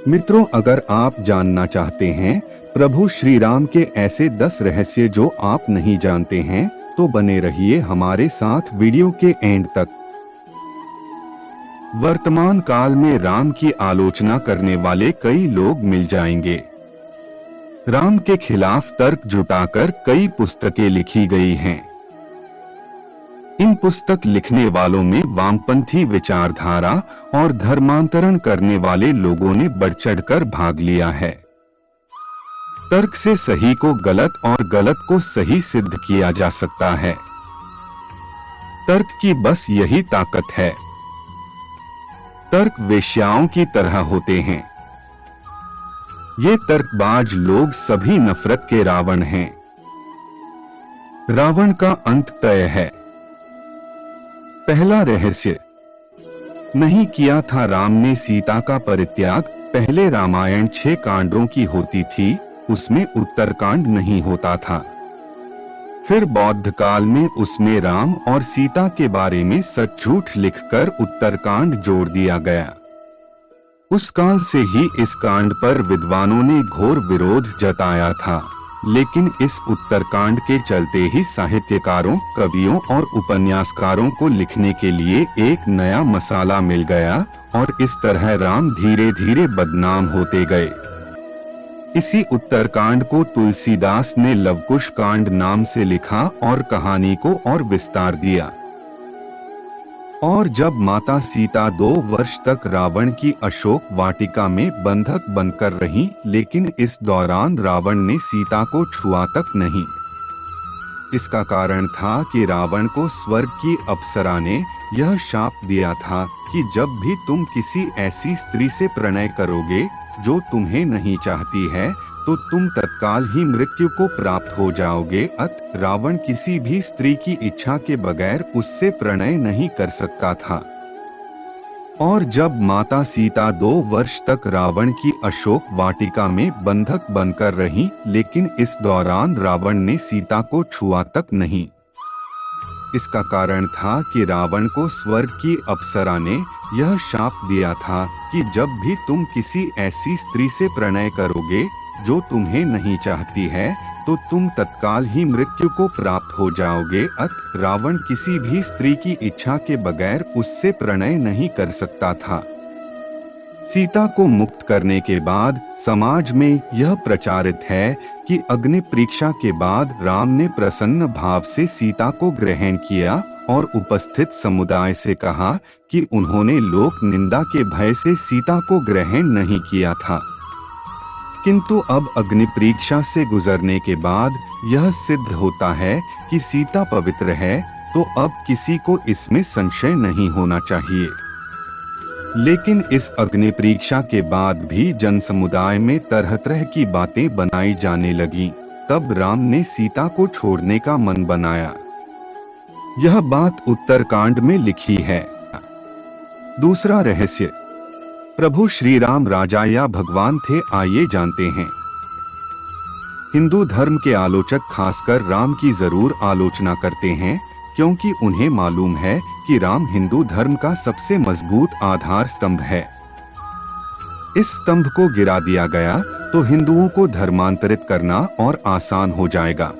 मित्रों, अगर आप जानना चाहते हैं प्रभु श्री राम के ऐसे 10 रहस्य जो आप नहीं जानते हैं, तो बने रहिए हमारे साथ वीडियो के एंड तक। वर्तमान काल में राम की आलोचना करने वाले कई लोग मिल जाएंगे। राम के खिलाफ तर्क जुटाकर कई पुस्तकें लिखी गई हैं। इन पुस्तक लिखने वालों में वामपंथी विचारधारा और धर्मांतरण करने वाले लोगों ने बढ़ चढ़कर भाग लिया है। तर्क से सही को गलत और गलत को सही सिद्ध किया जा सकता है। तर्क की बस यही ताकत है। तर्क वेश्याओं की तरह होते हैं। ये तर्कबाज लोग सभी नफरत के रावण हैं। रावण का अंत तय है। पहला रहस्य, नहीं किया था राम ने सीता का परित्याग। पहले रामायण 6 कांडों की होती थी, उसमें उत्तरकांड नहीं होता था। फिर बौद्ध काल में उसमें राम और सीता के बारे में सच झूठ लिखकर उत्तरकांड जोड़ दिया गया। उस काल से ही इस कांड पर विद्वानों ने घोर विरोध जताया था, लेकिन इस उत्तरकांड के चलते ही साहित्यकारों, कवियों और उपन्यासकारों को लिखने के लिए एक नया मसाला मिल गया और इस तरह राम धीरे धीरे बदनाम होते गए। इसी उत्तरकांड को तुलसीदास ने लवकुश कांड नाम से लिखा और कहानी को और विस्तार दिया। और जब माता सीता 2 वर्ष तक रावण की अशोक वाटिका में बंधक बनकर रही, लेकिन इस दौरान रावण ने सीता को छुआ तक नहीं। इसका कारण था कि रावण को स्वर्ग की अप्सरा ने यह शाप दिया था कि जब भी तुम किसी ऐसी स्त्री से प्रणय करोगे जो तुम्हें नहीं चाहती है, तो तुम तत्काल ही मृत्यु को प्राप्त हो जाओगे। अतः रावण किसी भी स्त्री की इच्छा के बगैर उससे प्रणय नहीं कर सकता था। और जब माता सीता 2 वर्ष तक रावण की अशोक वाटिका में बंधक बनकर रही, लेकिन इस दौरान रावण ने सीता को छुआ तक नहीं। इसका कारण था कि रावण को स्वर्ग की अप्सरा ने यह शाप दिया था कि जब भी तुम किसी ऐसी स्त्री से प्रणय करोगे जो तुम्हें नहीं चाहती है, तो तुम तत्काल ही मृत्यु को प्राप्त हो जाओगे। अतः रावण किसी भी स्त्री की इच्छा के बगैर उससे प्रणय नहीं कर सकता था। सीता को मुक्त करने के बाद समाज में यह प्रचारित है कि अग्नि परीक्षा के बाद राम ने प्रसन्न भाव से सीता को ग्रहण किया और उपस्थित समुदाय से कहा कि उन्होंने लोक निंदा के भय से सीता को ग्रहण नहीं किया था। किंतु अब अग्नि परीक्षा से गुजरने के बाद यह सिद्ध होता है कि सीता पवित्र है, तो अब किसी को इसमें संशय नहीं होना चाहिए। लेकिन इस अग्नि परीक्षा के बाद भी जन समुदाय में तरह तरह की बातें बनाई जाने लगी। तब राम ने सीता को छोड़ने का मन बनाया। यह बात उत्तरकांड में लिखी है। दूसरा रहस्य, प्रभु श्री राम राजा या भगवान थे, आइए जानते हैं। हिंदू धर्म के आलोचक खासकर राम की जरूर आलोचना करते हैं, क्योंकि उन्हें मालूम है कि राम हिंदू धर्म का सबसे मजबूत आधार स्तंभ है। इस स्तंभ को गिरा दिया गया तो हिंदुओं को धर्मांतरित करना और आसान हो जाएगा।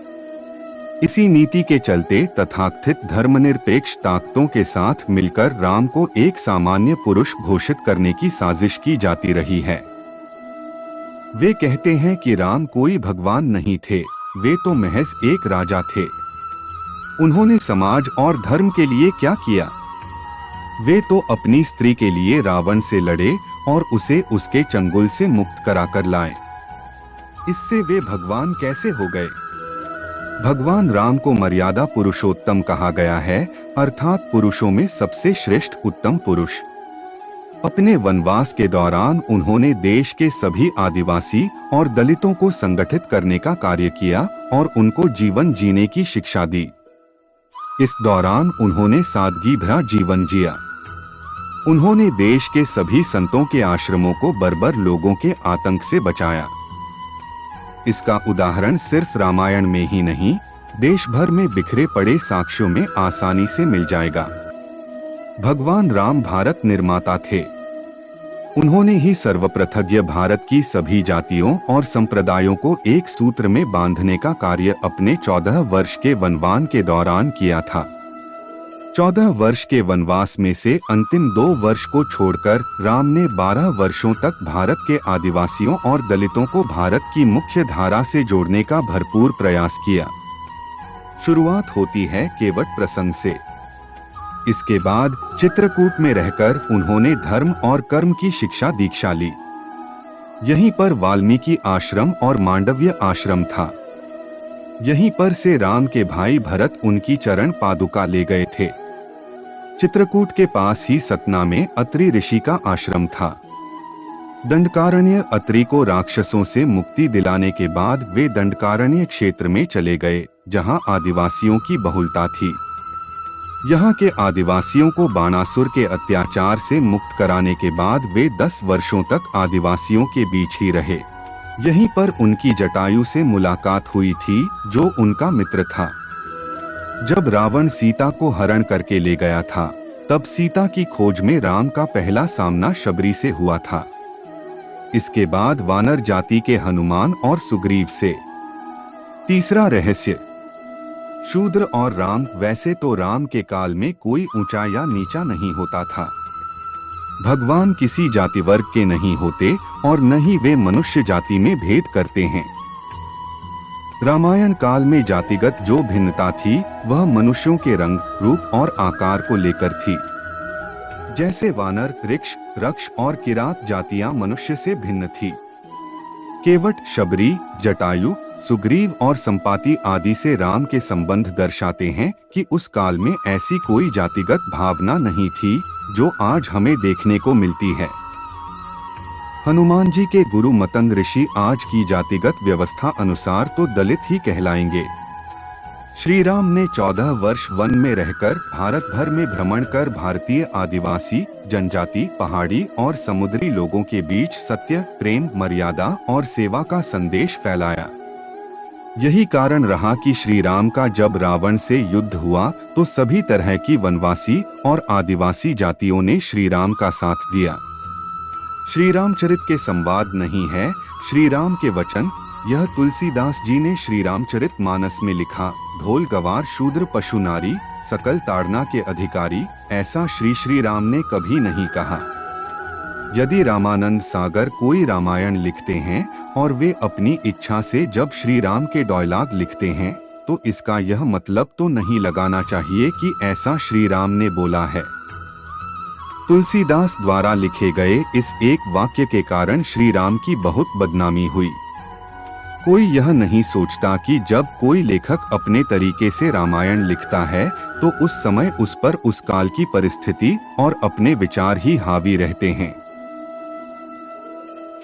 इसी नीति के चलते तथाकथित धर्मनिरपेक्ष ताकतों के साथ मिलकर राम को एक सामान्य पुरुष घोषित करने की साजिश की जाती रही है। वे कहते हैं कि राम कोई भगवान नहीं थे, वे तो महज एक राजा थे। उन्होंने समाज और धर्म के लिए क्या किया? वे तो अपनी स्त्री के लिए रावण से लड़े और उसे उसके चंगुल से मुक्त कराकर लाए। इससे वे भगवान कैसे हो गए? भगवान राम को मर्यादा पुरुषोत्तम कहा गया है, अर्थात पुरुषों में सबसे श्रेष्ठ उत्तम पुरुष। अपने वनवास के दौरान उन्होंने देश के सभी आदिवासी और दलितों को संगठित करने का कार्य किया और उनको जीवन जीने की शिक्षा दी। इस दौरान उन्होंने सादगी भरा जीवन जिया। उन्होंने देश के सभी संतों के आश्रमों को बर्बर लोगों के आतंक से बचाया। इसका उदाहरण सिर्फ रामायण में ही नहीं, देश भर में बिखरे पड़े साक्ष्यों में आसानी से मिल जाएगा। भगवान राम भारत निर्माता थे। उन्होंने ही सर्वप्रथज्ञ भारत की सभी जातियों और संप्रदायों को एक सूत्र में बांधने का कार्य अपने 14 वर्ष के वनवास के दौरान किया था। 14 वर्ष के वनवास में से अंतिम 2 वर्ष को छोड़कर राम ने 12 वर्षों तक भारत के आदिवासियों और दलितों को भारत की मुख्य धारा से जोड़ने का भरपूर प्रयास किया। शुरुआत होती है केवट प्रसंग से। इसके बाद चित्रकूट में रहकर उन्होंने धर्म और कर्म की शिक्षा दीक्षा ली। यहीं पर वाल्मीकि आश्रम और मांडव्य आश्रम था। यहीं पर से राम के भाई भरत उनकी चरण पादुका ले गए थे। चित्रकूट के पास ही सतना में अत्रि ऋषि का आश्रम था। दंडकारण्य अत्रि को राक्षसों से मुक्ति दिलाने के बाद वे दंडकारण्य क्षेत्र में चले गए, जहां आदिवासियों की बहुलता थी। यहाँ के आदिवासियों को बाणासुर के अत्याचार से मुक्त कराने के बाद वे 10 वर्षों तक आदिवासियों के बीच ही रहे। यहीं पर उनकी जटायु से मुलाकात हुई थी, जो उनका मित्र था। जब रावण सीता को हरण करके ले गया था, तब सीता की खोज में राम का पहला सामना शबरी से हुआ था। इसके बाद वानर जाति के हनुमान और सुग्रीव से। तीसरा रहस्य, शूद्र और राम। वैसे तो राम के काल में कोई ऊंचा या नीचा नहीं होता था। भगवान किसी जाति वर्ग के नहीं होते और न ही वे मनुष्य जाति में भेद करते हैं। रामायण काल में जातिगत जो भिन्नता थी वह मनुष्यों के रंग, रूप और आकार को लेकर थी। जैसे वानर, ऋक्ष, रक्ष और किरात जातियां मनुष्य से भिन्न थी। केवट, शबरी, जटायु, सुग्रीव और संपाति आदि से राम के संबंध दर्शाते हैं कि उस काल में ऐसी कोई जातिगत भावना नहीं थी जो आज हमें देखने को मिलती है। हनुमान जी के गुरु मतंग ऋषि आज की जातिगत व्यवस्था अनुसार तो दलित ही कहलाएंगे। श्री राम ने 14 वर्ष वन में रहकर भारत भर में भ्रमण कर भारतीय आदिवासी, जनजाति, पहाड़ी और समुद्री लोगों के बीच सत्य, प्रेम, मर्यादा और सेवा का संदेश फैलाया। यही कारण रहा कि श्री राम का जब रावण से युद्ध हुआ तो सभी तरह की वनवासी और आदिवासी जातियों ने श्री राम का साथ दिया। श्री रामचरित के संवाद नहीं है, श्री राम के वचन। यह तुलसीदास जी ने श्री रामचरित मानस में लिखा। ढोल गवार शूद्र पशु नारी, सकल ताड़ना के अधिकारी, ऐसा श्री राम ने कभी नहीं कहा। यदि रामानंद सागर कोई रामायण लिखते हैं और वे अपनी इच्छा से जब श्री राम के डायलॉग लिखते हैं, तो इसका यह मतलब तो नहीं लगाना चाहिए कि ऐसा श्री राम ने बोला है। तुलसीदास द्वारा लिखे गए इस एक वाक्य के कारण श्री राम की बहुत बदनामी हुई। कोई यह नहीं सोचता कि जब कोई लेखक अपने तरीके से रामायण लिखता है तो उस समय उस पर उस काल की परिस्थिति और अपने विचार ही हावी रहते हैं।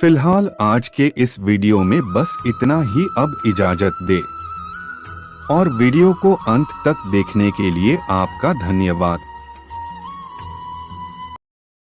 फिलहाल आज के इस वीडियो में बस इतना ही। अब इजाजत दे और वीडियो को अंत तक देखने के लिए आपका धन्यवाद।